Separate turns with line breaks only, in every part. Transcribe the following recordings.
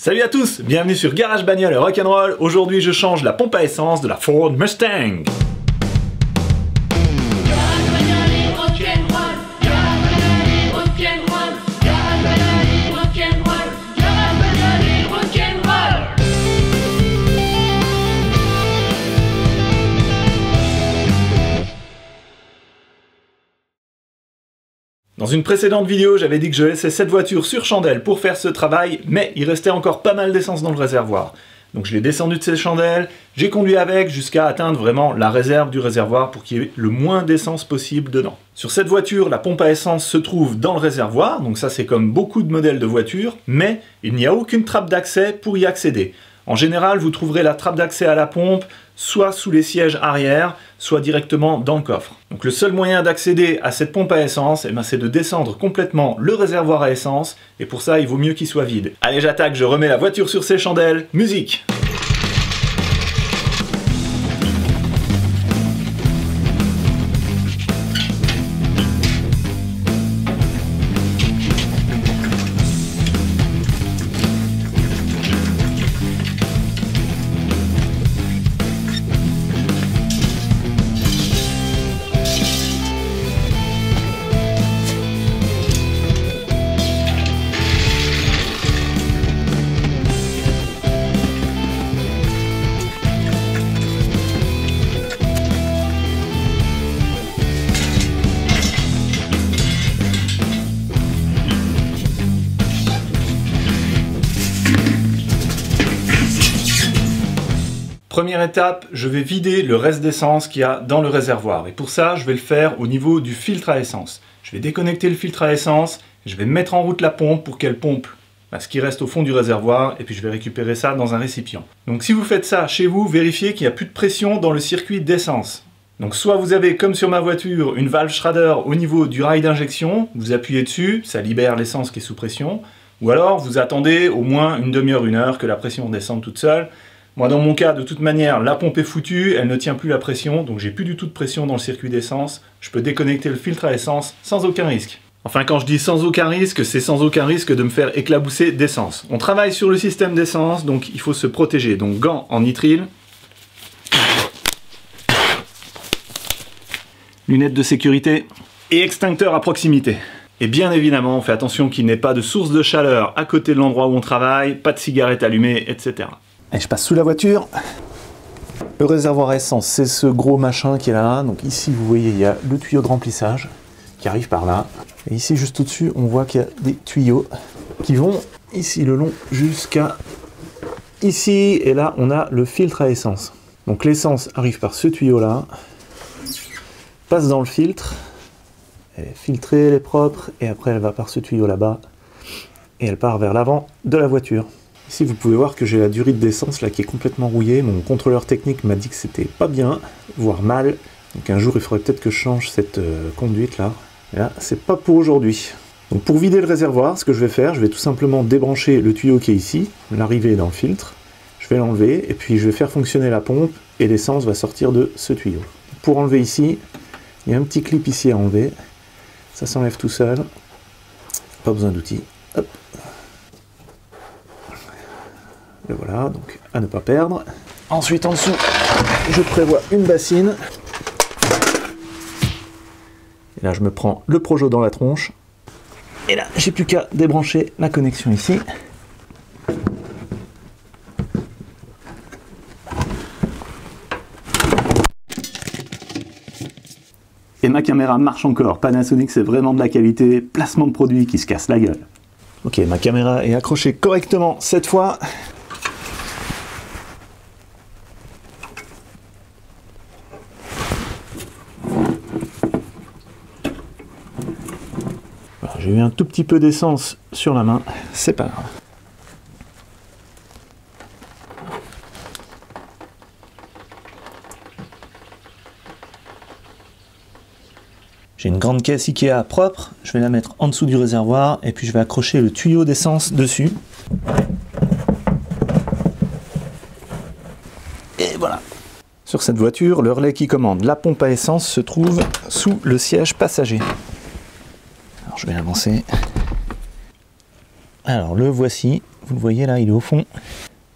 Salut à tous, bienvenue sur Garage Bagnole et Rock'n'Roll. Aujourd'hui je change la pompe à essence de la Ford Mustang. Dans une précédente vidéo, j'avais dit que je laissais cette voiture sur chandelle pour faire ce travail, mais il restait encore pas mal d'essence dans le réservoir. Donc je l'ai descendu de ces chandelles, j'ai conduit avec jusqu'à atteindre vraiment la réserve du réservoir pour qu'il y ait le moins d'essence possible dedans. Sur cette voiture, la pompe à essence se trouve dans le réservoir, donc ça c'est comme beaucoup de modèles de voitures, mais il n'y a aucune trappe d'accès pour y accéder. En général, vous trouverez la trappe d'accès à la pompe soit sous les sièges arrière, soit directement dans le coffre. Donc le seul moyen d'accéder à cette pompe à essence, c'est de descendre complètement le réservoir à essence, et pour ça, il vaut mieux qu'il soit vide. Allez, j'attaque, je remets la voiture sur ses chandelles, musique! Première étape, je vais vider le reste d'essence qu'il y a dans le réservoir. Et pour ça, je vais le faire au niveau du filtre à essence. Je vais déconnecter le filtre à essence, je vais mettre en route la pompe pour qu'elle pompe ce qui reste au fond du réservoir, et puis je vais récupérer ça dans un récipient. Donc si vous faites ça chez vous, vérifiez qu'il n'y a plus de pression dans le circuit d'essence. Donc soit vous avez, comme sur ma voiture, une valve Schrader au niveau du rail d'injection, vous appuyez dessus, ça libère l'essence qui est sous pression, ou alors vous attendez au moins une demi-heure, une heure que la pression descende toute seule. Moi, dans mon cas, de toute manière, la pompe est foutue, elle ne tient plus la pression, donc j'ai plus du tout de pression dans le circuit d'essence. Je peux déconnecter le filtre à essence sans aucun risque. Enfin, quand je dis sans aucun risque, c'est sans aucun risque de me faire éclabousser d'essence. On travaille sur le système d'essence, donc il faut se protéger. Donc gants en nitrile, lunettes de sécurité et extincteur à proximité. Et bien évidemment, on fait attention qu'il n'ait pas de source de chaleur à côté de l'endroit où on travaille, pas de cigarette allumée, etc. Et je passe sous la voiture. Le réservoir à essence, c'est ce gros machin qui est là. Donc ici, vous voyez, il y a le tuyau de remplissage qui arrive par là. Et ici, juste au-dessus, on voit qu'il y a des tuyaux qui vont ici le long jusqu'à ici. Et là, on a le filtre à essence. Donc l'essence arrive par ce tuyau-là, passe dans le filtre, elle est filtrée, elle est propre, et après elle va par ce tuyau là-bas, et elle part vers l'avant de la voiture. Ici, vous pouvez voir que j'ai la durite d'essence là qui est complètement rouillée. Mon contrôleur technique m'a dit que c'était pas bien, voire mal. Donc un jour, il faudrait peut-être que je change cette conduite là. Et là, c'est pas pour aujourd'hui. Donc pour vider le réservoir, ce que je vais faire, je vais tout simplement débrancher le tuyau qui est ici. L'arrivée est dans le filtre. Je vais l'enlever et puis je vais faire fonctionner la pompe et l'essence va sortir de ce tuyau. Pour enlever ici, il y a un petit clip ici à enlever. Ça s'enlève tout seul. Pas besoin d'outils. Hop. Et voilà, donc à ne pas perdre. Ensuite en dessous, je prévois une bassine. Et là je me prends le Projo dans la tronche. Et là j'ai plus qu'à débrancher la connexion ici. Et ma caméra marche encore. Panasonic, c'est vraiment de la qualité. Placement de produit qui se casse la gueule. Ok, ma caméra est accrochée correctement cette fois. J'ai eu un tout petit peu d'essence sur la main, c'est pas grave. J'ai une grande caisse Ikea propre, je vais la mettre en dessous du réservoir et puis je vais accrocher le tuyau d'essence dessus. Et voilà. Sur cette voiture, le relais qui commande la pompe à essence se trouve sous le siège passager. Alors je vais l'avancer. Alors le voici, vous le voyez là, il est au fond.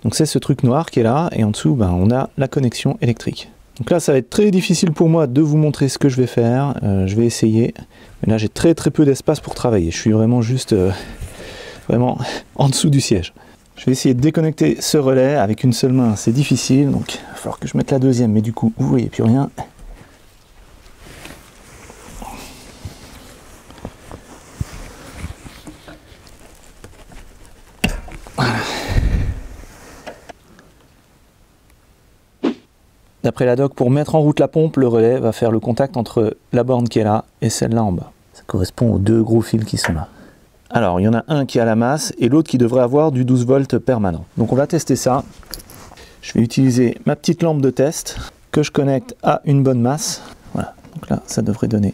Donc c'est ce truc noir qui est là, et en dessous, ben, on a la connexion électrique. Donc là, ça va être très difficile pour moi de vous montrer ce que je vais faire. Je vais essayer. Mais là, j'ai très peu d'espace pour travailler. Je suis vraiment juste vraiment en dessous du siège. Je vais essayer de déconnecter ce relais avec une seule main. C'est difficile, donc il va falloir que je mette la deuxième. Mais du coup, vous voyez plus rien. D'après la doc, pour mettre en route la pompe, le relais va faire le contact entre la borne qui est là et celle-là en bas. Ça correspond aux deux gros fils qui sont là. Alors, il y en a un qui a la masse et l'autre qui devrait avoir du 12 volts permanent. Donc on va tester ça. Je vais utiliser ma petite lampe de test que je connecte à une bonne masse. Voilà, donc là, ça devrait donner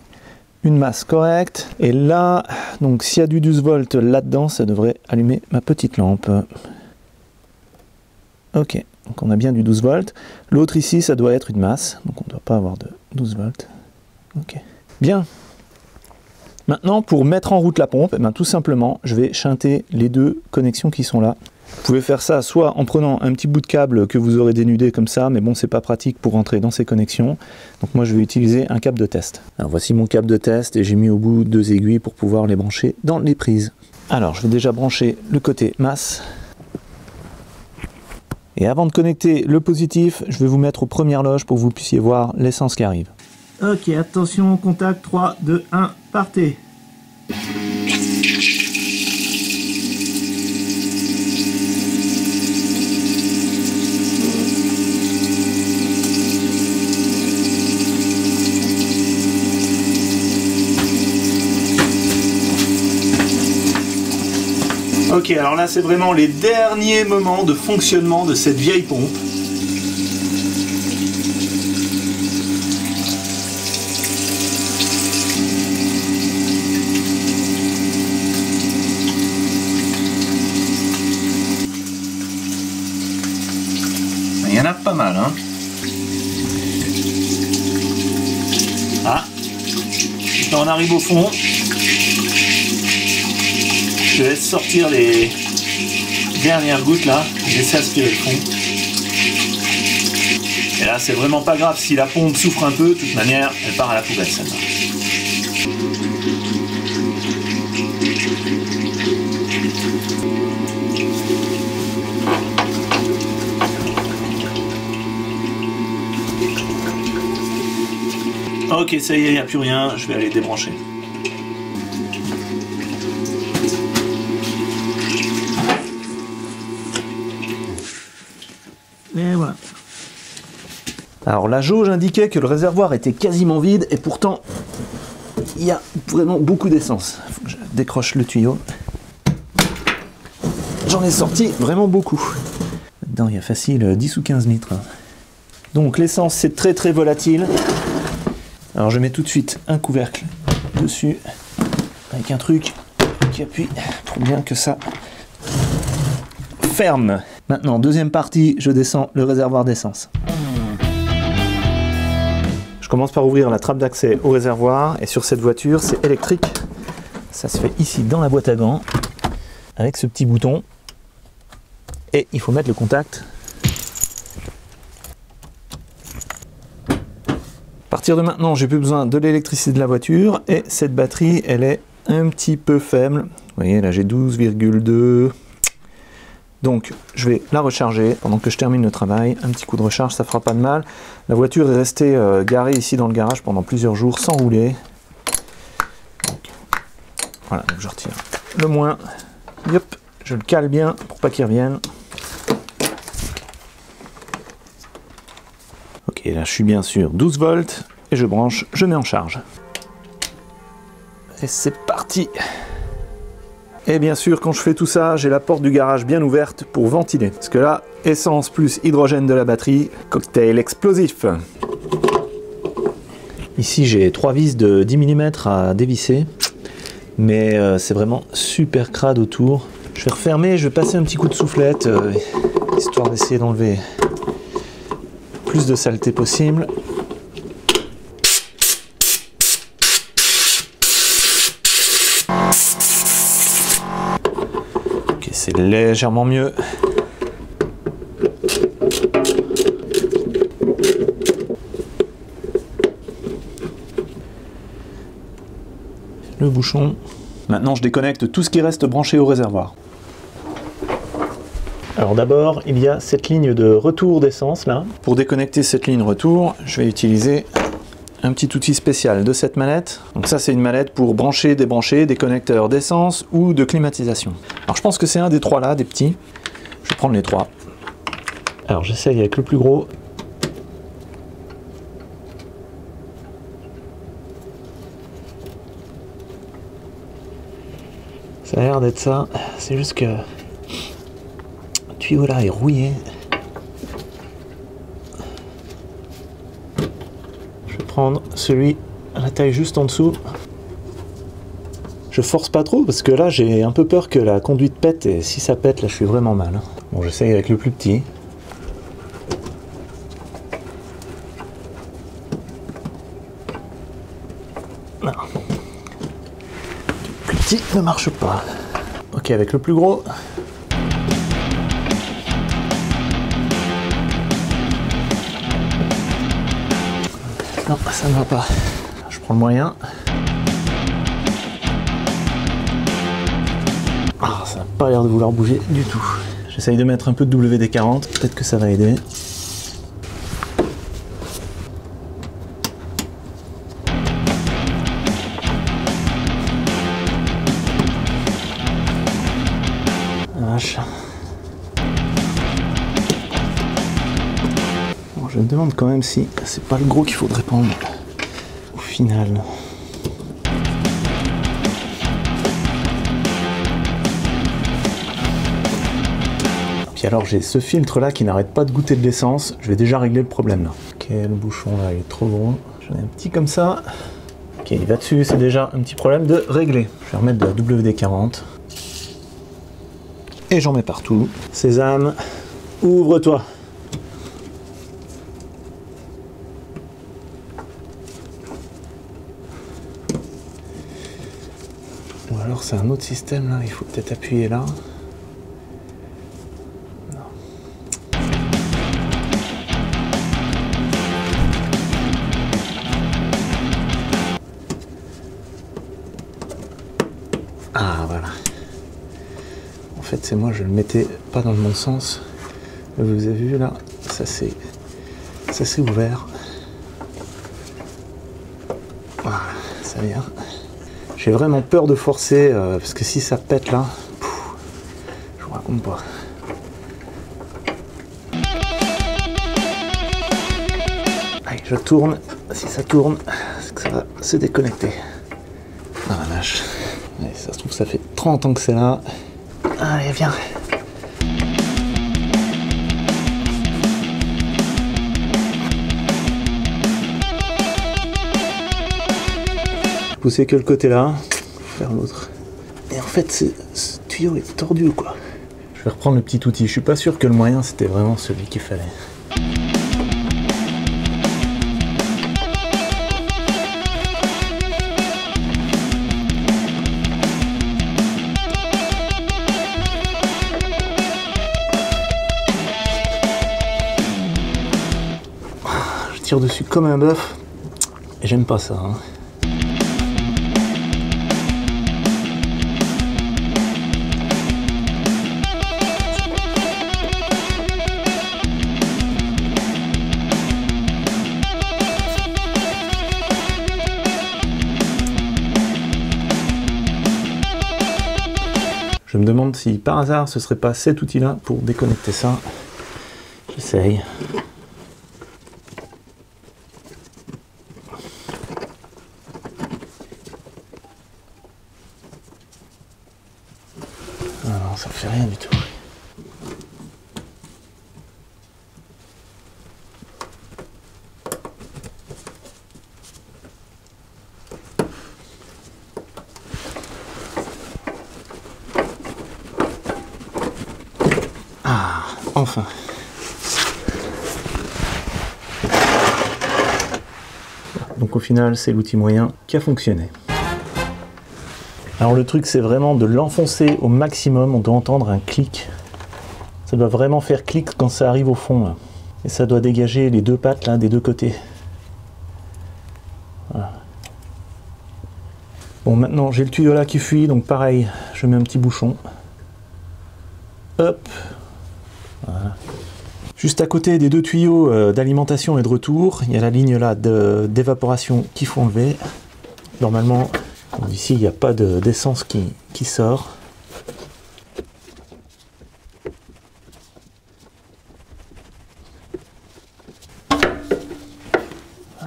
une masse correcte. Et là, donc s'il y a du 12 volts là-dedans, ça devrait allumer ma petite lampe. Ok. Donc on a bien du 12 volts. L'autre ici, ça doit être une masse. Donc on ne doit pas avoir de 12 volts. Ok. Bien. Maintenant, pour mettre en route la pompe, eh bien, tout simplement, je vais shunter les deux connexions qui sont là. Vous pouvez faire ça soit en prenant un petit bout de câble que vous aurez dénudé comme ça, mais bon, c'est pas pratique pour rentrer dans ces connexions. Donc moi, je vais utiliser un câble de test. Alors voici mon câble de test et j'ai mis au bout deux aiguilles pour pouvoir les brancher dans les prises. Alors, je vais déjà brancher le côté masse. Et avant de connecter le positif, je vais vous mettre aux premières loges pour que vous puissiez voir l'essence qui arrive. Ok, attention, contact, 3, 2, 1, partez. Ok, alors là c'est vraiment les derniers moments de fonctionnement de cette vieille pompe. Il y en a pas mal, hein. Ah, quand on arrive au fond, je laisse sortir les dernières gouttes là, j'essaie d'aspirer le fond. Et là c'est vraiment pas grave si la pompe souffre un peu, de toute manière elle part à la poubelle celle-là. Ok, ça y est, il n'y a plus rien, je vais aller débrancher. Et voilà. Alors la jauge indiquait que le réservoir était quasiment vide et pourtant il y a vraiment beaucoup d'essence. Il faut que je décroche le tuyau. J'en ai sorti vraiment beaucoup. Là-dedans il y a facile 10 ou 15 litres. Donc l'essence c'est très volatile. Alors je mets tout de suite un couvercle dessus avec un truc qui appuie pour bien que ça ferme. Maintenant, deuxième partie, je descends le réservoir d'essence. Je commence par ouvrir la trappe d'accès au réservoir et sur cette voiture, c'est électrique. Ça se fait ici dans la boîte à gants avec ce petit bouton et il faut mettre le contact. À partir de maintenant, j'ai plus besoin de l'électricité de la voiture et cette batterie, elle est un petit peu faible. Vous voyez, là j'ai 12,2. Donc je vais la recharger pendant que je termine le travail. Un petit coup de recharge, ça fera pas de mal. La voiture est restée garée ici dans le garage pendant plusieurs jours sans rouler. Donc, voilà, donc je retire le moins. Yep, je le cale bien pour pas qu'il revienne. Ok, là je suis bien sûr 12 volts et je branche, je mets en charge. Et c'est parti! Et bien sûr, quand je fais tout ça, j'ai la porte du garage bien ouverte pour ventiler. Parce que là, essence plus hydrogène de la batterie, cocktail explosif. Ici, j'ai 3 vis de 10 mm à dévisser. Mais c'est vraiment super crade autour. Je vais refermer, je vais passer un petit coup de soufflette, histoire d'essayer d'enlever plus de saleté possible. c'est légèrement mieux. Le bouchon. Maintenant, je déconnecte tout ce qui reste branché au réservoir. Alors d'abord, il y a cette ligne de retour d'essence là. Pour déconnecter cette ligne retour, je vais utiliser un petit outil spécial de cette mallette. Donc ça, c'est une mallette pour brancher, débrancher des connecteurs d'essence ou de climatisation. Alors je pense que c'est un des trois là, des petits. Je vais prendre les trois. Alors j'essaye avec le plus gros. Ça a l'air d'être ça. C'est juste que le tuyau là est rouillé. Je vais prendre celui à la taille juste en dessous. Je force pas trop parce que là j'ai un peu peur que la conduite pète, et si ça pète là je suis vraiment mal. Bon, j'essaye avec le plus petit. Non. Le plus petit ne marche pas. Ok, avec le plus gros. Non, ça ne va pas. Je prends le moyen. Ah, ça n'a pas l'air de vouloir bouger du tout. J'essaye de mettre un peu de WD-40, peut-être que ça va aider. Vache. Bon, je me demande quand même si c'est pas le gros qu'il faudrait prendre au final. Puis alors j'ai ce filtre là qui n'arrête pas de goûter de l'essence. Je vais déjà régler le problème là. Ok, le bouchon là il est trop gros. J'en ai un petit comme ça. Ok, il va dessus, c'est déjà un petit problème de régler. Je vais remettre de la WD-40. Et j'en mets partout. Sésame, ouvre-toi. Ou alors c'est un autre système là, il faut peut-être appuyer là. Non. Ah voilà. En fait c'est moi, je le mettais pas dans le bon sens. Vous avez vu là, ça s'est ouvert. Voilà, ça vient. J'ai vraiment peur de forcer, parce que si ça pète là, je vous raconte pas. Allez, je tourne. Si ça tourne, c'est que ça va se déconnecter. Ah la vache. Allez, ça se trouve, ça fait 30 ans que c'est là. Allez, viens. Pousser que le côté là, faire l'autre. Et en fait, ce tuyau est tordu quoi. Je vais reprendre le petit outil. Je suis pas sûr que le moyen c'était vraiment celui qu'il fallait. Je tire dessus comme un bœuf et j'aime pas ça. Hein. Je me demande si par hasard ce serait pas cet outil là pour déconnecter ça. J'essaye. Ah non, ça fait rien du tout. Enfin. Donc au final, c'est l'outil moyen qui a fonctionné. Alors le truc c'est vraiment de l'enfoncer au maximum, on doit entendre un clic. Ça doit vraiment faire clic quand ça arrive au fond là. Et ça doit dégager les deux pattes là des deux côtés. Voilà. Bon maintenant j'ai le tuyau là qui fuit, donc pareil, je mets un petit bouchon. Hop. Voilà. Juste à côté des deux tuyaux d'alimentation et de retour, il y a la ligne là d'évaporation qu'il faut enlever. Normalement, ici il n'y a pas d'essence qui sort.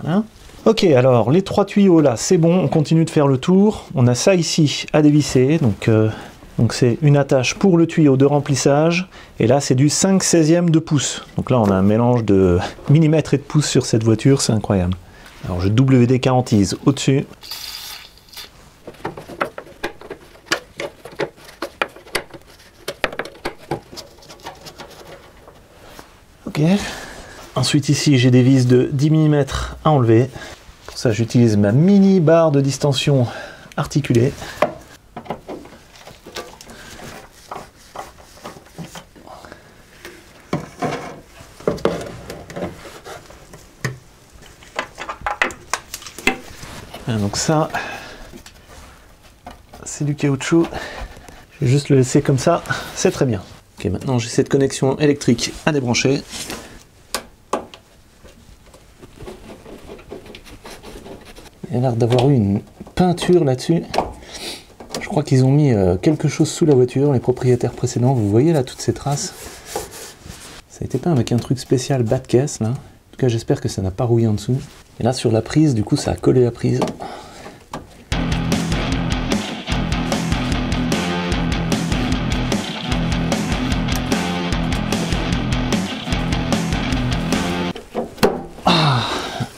Voilà. Ok, alors les trois tuyaux là, c'est bon, on continue de faire le tour. On a ça ici à dévisser, donc c'est une attache pour le tuyau de remplissage, et là c'est du 5/16e de pouce. Donc là on a un mélange de millimètres et de pouces sur cette voiture, c'est incroyable. Alors je WD-40 au-dessus. Ok. Ensuite ici j'ai des vis de 10 mm à enlever. Pour ça j'utilise ma mini barre de distension articulée. Donc ça, c'est du caoutchouc. Je vais juste le laisser comme ça, c'est très bien. Ok, maintenant j'ai cette connexion électrique à débrancher. Il y a l'air d'avoir eu une peinture là-dessus. Je crois qu'ils ont mis quelque chose sous la voiture, les propriétaires précédents. Vous voyez là toutes ces traces. Ça a été peint avec un truc spécial bas de caisse là. En tout cas j'espère que ça n'a pas rouillé en dessous. Et là sur la prise, du coup ça a collé la prise.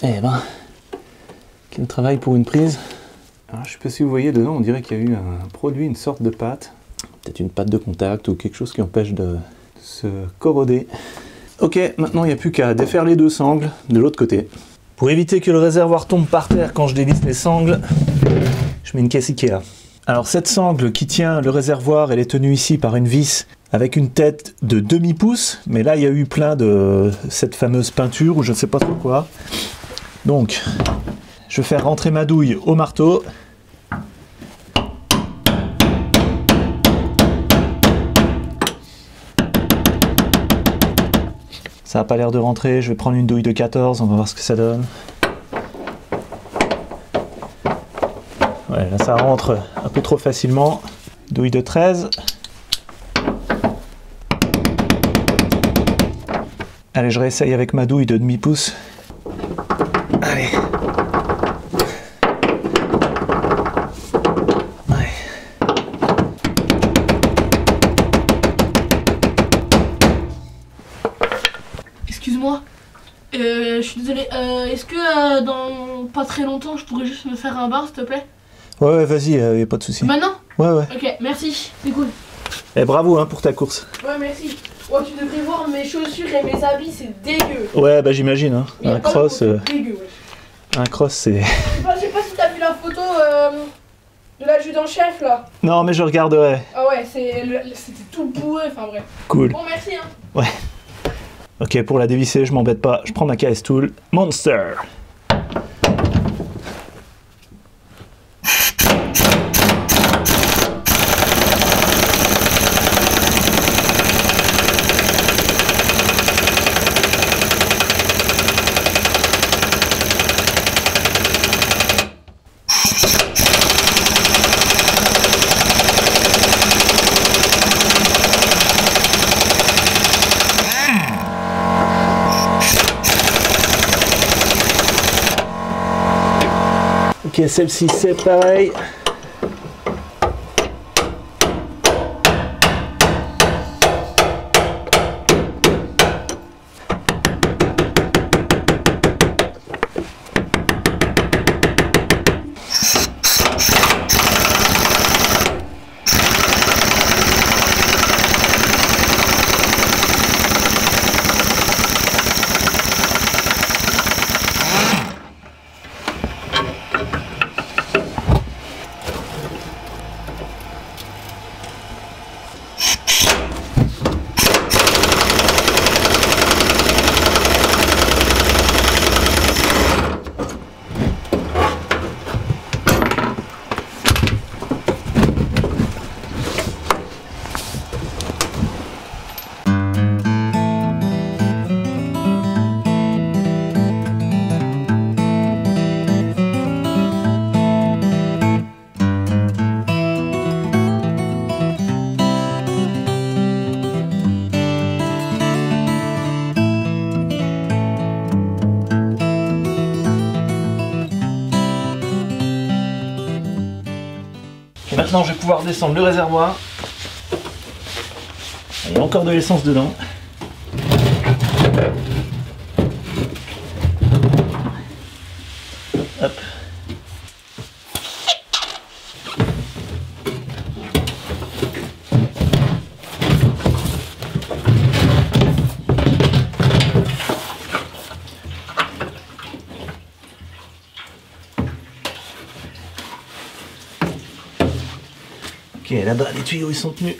Eh ben, quel travail pour une prise. Alors, je sais pas si vous voyez dedans, on dirait qu'il y a eu un produit, une sorte de pâte. Peut-être une pâte de contact ou quelque chose qui empêche de se corroder. Ok, maintenant il n'y a plus qu'à défaire les deux sangles de l'autre côté. Pour éviter que le réservoir tombe par terre quand je dévisse les sangles, je mets une caisse Ikea. Alors cette sangle qui tient le réservoir, elle est tenue ici par une vis avec une tête de demi-pouce, mais là il y a eu plein de cette fameuse peinture ou je ne sais pas trop quoi. Donc, je vais faire rentrer ma douille au marteau. Ça n'a pas l'air de rentrer, je vais prendre une douille de 14, on va voir ce que ça donne. Ouais, là ça rentre un peu trop facilement. Douille de 13. Allez, je réessaye avec ma douille de demi-pouce. Allez. Ouais.
Excuse-moi, je suis désolé. Est-ce que dans pas très longtemps, je pourrais juste me faire un bar, s'il te plaît?
Ouais, vas-y, y a pas de souci.
Maintenant?
Ouais.
Ok, merci, c'est cool.
Et bravo hein, pour ta course.
Ouais, merci. Oh, tu devrais voir mes chaussures et mes habits, c'est dégueu.
Ouais, bah j'imagine. Hein. Un cross.
Dégueu, ouais.
Un cross, c'est.
Je sais pas si t'as vu la photo de l'adjudant-chef là.
Non, mais je regarderai.
Ah ouais, c'était tout boueux, enfin bref.
Cool.
Bon, merci hein.
Ouais. Ok, pour la dévisser, je m'embête pas. Je prends ma KS Tool Monster. Ok, celle-ci c'est pareil. maintenant je vais pouvoir descendre le réservoir. Il y a encore de l'essence dedans. Hop. Ok, là-bas les tuyaux ils sont tenus.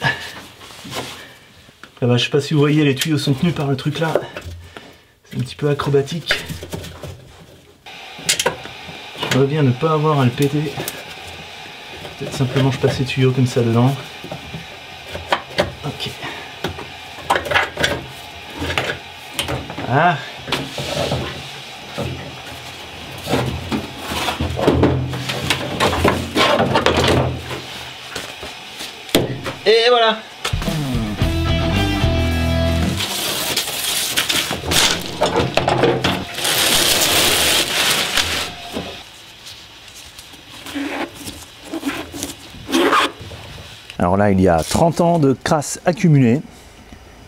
Là-bas, je sais pas si vous voyez, les tuyaux sont tenus par le truc là. C'est un petit peu acrobatique. Je vois bien ne pas avoir à le péter. Peut-être simplement je passe les tuyaux comme ça dedans. Ok. Ah. Et voilà. Alors là, il y a 30 ans de crasse accumulée.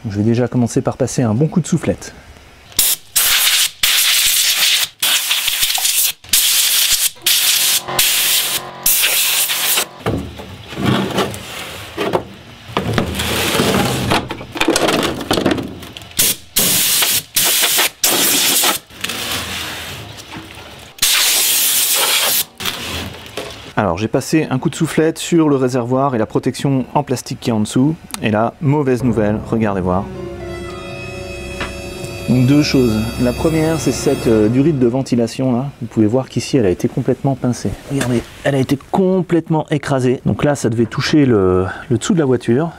Je vais déjà commencer par passer un bon coup de soufflette. Alors j'ai passé un coup de soufflette sur le réservoir et la protection en plastique qui est en dessous. Et là, mauvaise nouvelle, regardez voir. Donc deux choses. La première, c'est cette durite de ventilation là. Vous pouvez voir qu'ici elle a été complètement pincée. Regardez, elle a été complètement écrasée. Donc là, ça devait toucher le dessous de la voiture.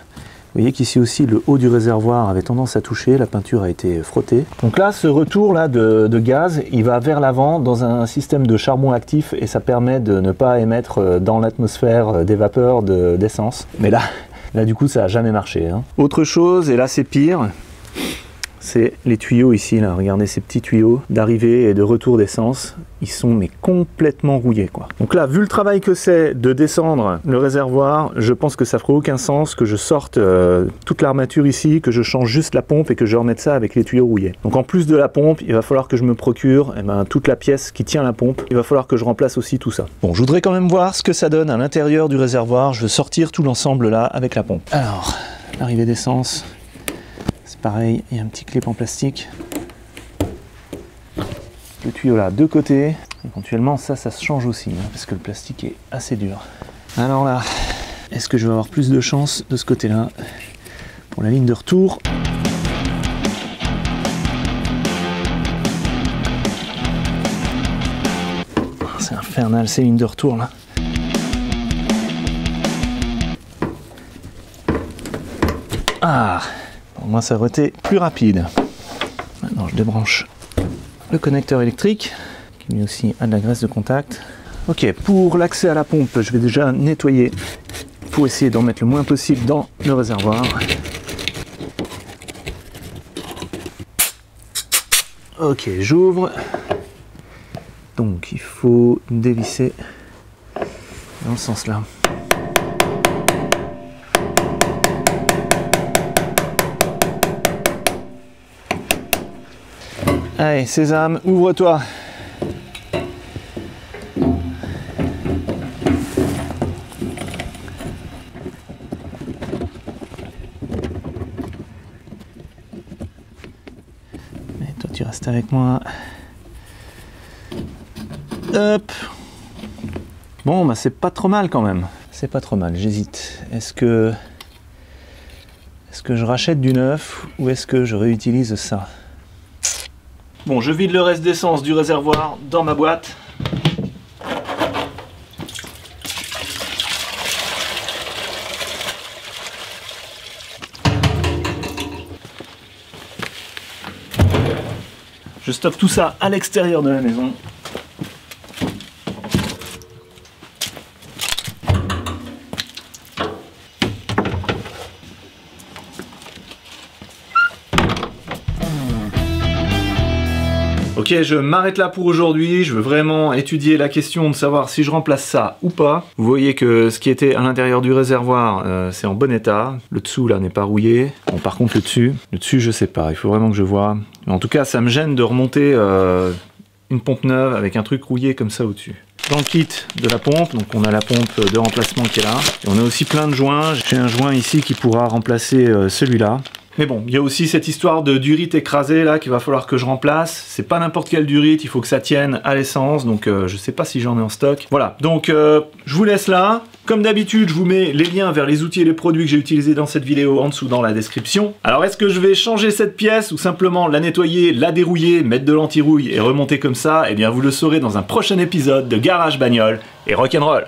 Vous voyez qu'ici aussi le haut du réservoir avait tendance à toucher, la peinture a été frottée. Donc là, ce retour là de gaz, il va vers l'avant dans un système de charbon actif et ça permet de ne pas émettre dans l'atmosphère des vapeurs d'essence. Mais là du coup ça n'a jamais marché. Hein. Autre chose, et là c'est pire, c'est les tuyaux ici, là. Regardez ces petits tuyaux d'arrivée et de retour d'essence. Ils sont mais complètement rouillés, quoi. Donc là, vu le travail que c'est de descendre le réservoir, je pense que ça ferait aucun sens que je sorte toute l'armature ici, que je change juste la pompe et que je remette ça avec les tuyaux rouillés. Donc en plus de la pompe, il va falloir que je me procure toute la pièce qui tient la pompe. Il va falloir que je remplace aussi tout ça. Bon, je voudrais quand même voir ce que ça donne à l'intérieur du réservoir. Je vais sortir tout l'ensemble là avec la pompe. Alors, l'arrivée d'essence. Pareil, il y a un petit clip en plastique. Le tuyau là, de côté. Éventuellement, ça se change aussi, hein, parce que le plastique est assez dur. Alors là, est-ce que je vais avoir plus de chance de ce côté-là pour la ligne de retour? C'est infernal ces lignes de retour là. Ah! Au moins ça aurait été plus rapide. Maintenant je débranche le connecteur électrique qui lui aussi a de la graisse de contact. Ok, pour l'accès à la pompe, je vais déjà nettoyer pour essayer d'en mettre le moins possible dans le réservoir. Ok, j'ouvre. Donc il faut dévisser dans le sens là. Allez, Sésame, ouvre-toi. Et toi, tu restes avec moi. Hop. Bon, bah c'est pas trop mal quand même. C'est pas trop mal, j'hésite. Est-ce que je rachète du neuf ou est-ce que je réutilise ça? Bon, je vide le reste d'essence du réservoir dans ma boîte. Je stocke tout ça à l'extérieur de la maison. Ok, je m'arrête là pour aujourd'hui, je veux vraiment étudier la question de savoir si je remplace ça ou pas. Vous voyez que ce qui était à l'intérieur du réservoir, c'est en bon état. Le dessous là n'est pas rouillé. Bon, par contre le dessus je sais pas, il faut vraiment que je vois. Mais en tout cas ça me gêne de remonter une pompe neuve avec un truc rouillé comme ça au-dessus. Dans le kit de la pompe, donc on a la pompe de remplacement qui est là. Et on a aussi plein de joints. J'ai un joint ici qui pourra remplacer celui-là. Mais bon, il y a aussi cette histoire de durite écrasée là qu'il va falloir que je remplace. C'est pas n'importe quelle durite, il faut que ça tienne à l'essence. Donc je sais pas si j'en ai en stock. Voilà, donc je vous laisse là. Comme d'habitude, je vous mets les liens vers les outils et les produits que j'ai utilisés dans cette vidéo en dessous dans la description. Alors est-ce que je vais changer cette pièce ou simplement la nettoyer, la dérouiller, mettre de l'anti-rouille et remonter comme ça? Eh bien vous le saurez dans un prochain épisode de Garage Bagnole et Rock'n'Roll.